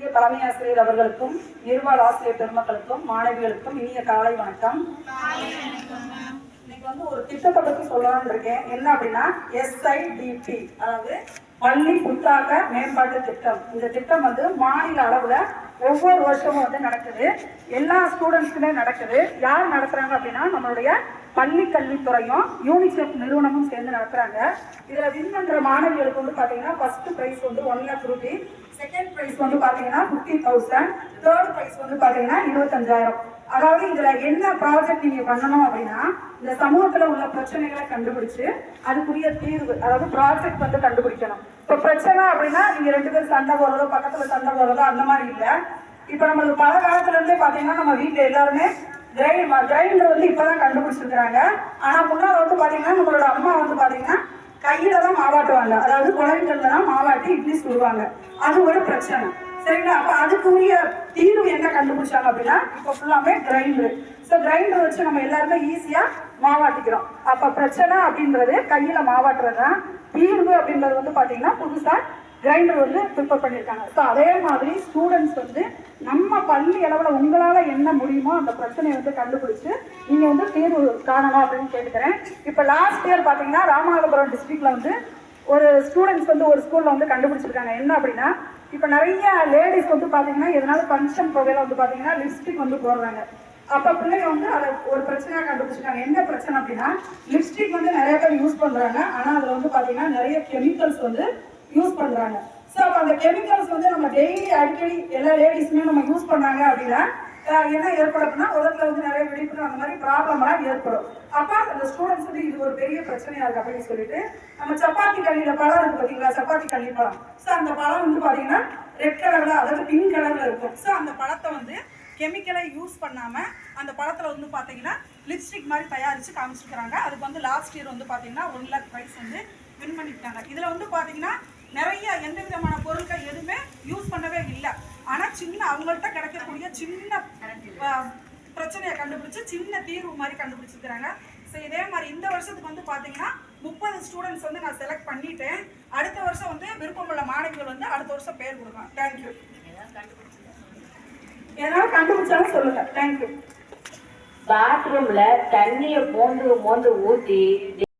மதிப்பிற்குரிய தலைமை ஆசிரியர் அவர்களுக்கும், நிர்வாக ஆசிரியர் பெருமக்களுக்கும், மாணவிகளுக்கும் இனிய காலை வணக்கம். இன்னைக்கு ஒரு திட்டத்தை பத்தி சொல்லலாம்னு இருக்கேன். என்ன அப்படின்னா SIDP, அதாவது பள்ளி புத்தாக்க மேம்பாட்டு திட்டம். இந்த திட்டம் மாநில அளவுல ஒவ்வொரு வருஷமும் நடக்குது. எல்லா ஸ்டூடெண்ட்ஸுமே நடக்குது. யார் நடத்துறாங்க அப்படின்னா நம்மளுடைய பள்ளி கல்வித்துறையும் யூனிசெஃப் நிறுவனமும் சேர்ந்து நடத்துறாங்க. இதுல வின் பண்ற மாணவிகளுக்கு பாத்தீங்கன்னா first prize 1 lakh Ruby, second prize பாத்தீங்கன்னா 50,000, தேர்ட் பிரைஸ் பாத்தீங்கன்னா 25,000. அதாவது இதுல என்ன ப்ராஜெக்ட் நீங்க பண்ணணும் அப்படின்னா, இந்த சமூகத்துல உள்ள பிரச்சனைகளை கண்டுபிடிச்சு அதுக்குரிய தீர்வு, அதாவது ப்ராஜெக்ட் கண்டுபிடிக்கணும். இப்ப பிரச்சனை அப்படின்னா நீங்க 2 பேரும் சண்டை போடுறதோ, பக்கத்துல சண்டை போடுறதோ அந்த மாதிரி இல்ல. இப்ப நம்மளுக்கு பல காலத்துல இருந்தே பாத்தீங்கன்னா நம்ம வீட்டுல எல்லாருமே கிரைண்டர் இப்பதான் கண்டுபிடிச்சிருக்கிறாங்க. ஆனா முன்னாள் பாத்தீங்கன்னா நம்மளோட அம்மா பாத்தீங்கன்னா கையில தான் மாவாட்டுவாங்க. அதாவது குழந்தைகள்ல தான் மாவாட்டி இட்லி சுடுவாங்க. அது ஒரு பிரச்சனை, சரிங்களா? அப்ப அதுக்குரிய தீர்வு என்ன கண்டுபிடிச்சாங்க அப்படின்னா, இப்ப ஃபுல்லாமே கிரைண்டர். ஸோ கிரைண்டர் வச்சு நம்ம எல்லாருமே ஈஸியா மாவாட்டிக்கிறோம். அப்ப பிரச்சனை அப்படின்றது கையில மாவாட்டுறது தான். தீர்வு அப்படின்றது பாத்தீங்கன்னா புதுசா கிரைண்டர் ப்ரிப்பேர் பண்ணியிருக்காங்க. ஸோ அதே மாதிரி ஸ்டூடெண்ட்ஸ் நம்ம பள்ளி அளவில் உங்களால் என்ன முடியுமோ அந்த பிரச்சனையை கண்டுபிடிச்சு நீங்கள் தீர்வு காணணும் அப்படின்னு கேட்டுக்கிறேன். இப்போ லாஸ்ட் இயர் பார்த்தீங்கன்னா ராமநாதபுரம் டிஸ்ட்ரிக்ட்ல ஒரு ஸ்டூடெண்ட்ஸ் ஒரு ஸ்கூலில் கண்டுபிடிச்சிருக்காங்க. என்ன அப்படின்னா, இப்போ நிறைய லேடிஸ் பார்த்தீங்கன்னா எதனால ஃபங்க்ஷன் போகையில பார்த்தீங்கன்னா லிப்ஸ்டிக் போடுறாங்க. அப்போ பிள்ளைங்க அதை ஒரு பிரச்சனையாக கண்டுபிடிச்சிருக்காங்க. என்ன பிரச்சனை அப்படின்னா, லிப்ஸ்டிக் நிறைய பேர் யூஸ் பண்ணுறாங்க. ஆனால் அதில் பார்த்தீங்கன்னா நிறைய கெமிக்கல்ஸ் யூஸ் பண்றாங்க. ஸோ அப்போ அந்த கெமிக்கல்ஸ் நம்ம டெய்லி அடிக்கடி எல்லா லேடிஸுமே நம்ம யூஸ் பண்ணாங்க அப்படின்னா என்ன ஏற்படும் அப்படின்னா, உலகத்துல நிறைய வெடிப்பு அந்த மாதிரி ப்ராப்ளம்லாம் ஏற்படும். அப்போ அந்த ஸ்டூடெண்ட்ஸ் இது ஒரு பெரிய பிரச்சனையா இருக்கு அப்படின்னு சொல்லிட்டு, நம்ம சப்பாத்தி கல்லியில பழம் இருக்கு பார்த்தீங்களா, சப்பாத்தி கல்லி பழம். ஸோ அந்த பழம் பார்த்தீங்கன்னா ரெட் கலர்ல, அதாவது பிங்க் கலர்ல இருக்கும். ஸோ அந்த பழத்தை கெமிக்கலை யூஸ் பண்ணாம அந்த பழத்துல பாத்தீங்கன்னா லிப்ஸ்டிக் மாதிரி தயாரிச்சு காமிச்சிருக்காங்க. அதுக்கு லாஸ்ட் இயர் பாத்தீங்கன்னா 1 lakh பிரைஸ் வின் பண்ணிட்டாங்க. இதுல பாத்தீங்கன்னா நிறைய எந்த விதமான பொருட்கள் எதுவுமே யூஸ் பண்ணவே இல்லை. ஆனா அவங்கள்ட்ட கிடைக்கக்கூடிய சின்ன பிரச்சனையை கண்டுபிடிச்சு சின்ன தீர்வு மாதிரி கண்டுபிடிச்சிருக்கிறாங்க. ஸோ இதே மாதிரி இந்த வருஷத்துக்கு பாத்தீங்கன்னா 30 ஸ்டூடெண்ட்ஸ் நான் செலக்ட் பண்ணிட்டேன். அடுத்த வருஷம் விருப்பமுள்ள மாணவிகள் அடுத்த வருஷம் பேர் கொடுக்கலாம். தேங்க்யூ. ஏதாவது கண்டுபிடிச்சாலும் சொல்லுங்க. தேங்க்யூ. பாத்ரூம்ல தண்ணிய மோந்து ஊத்தி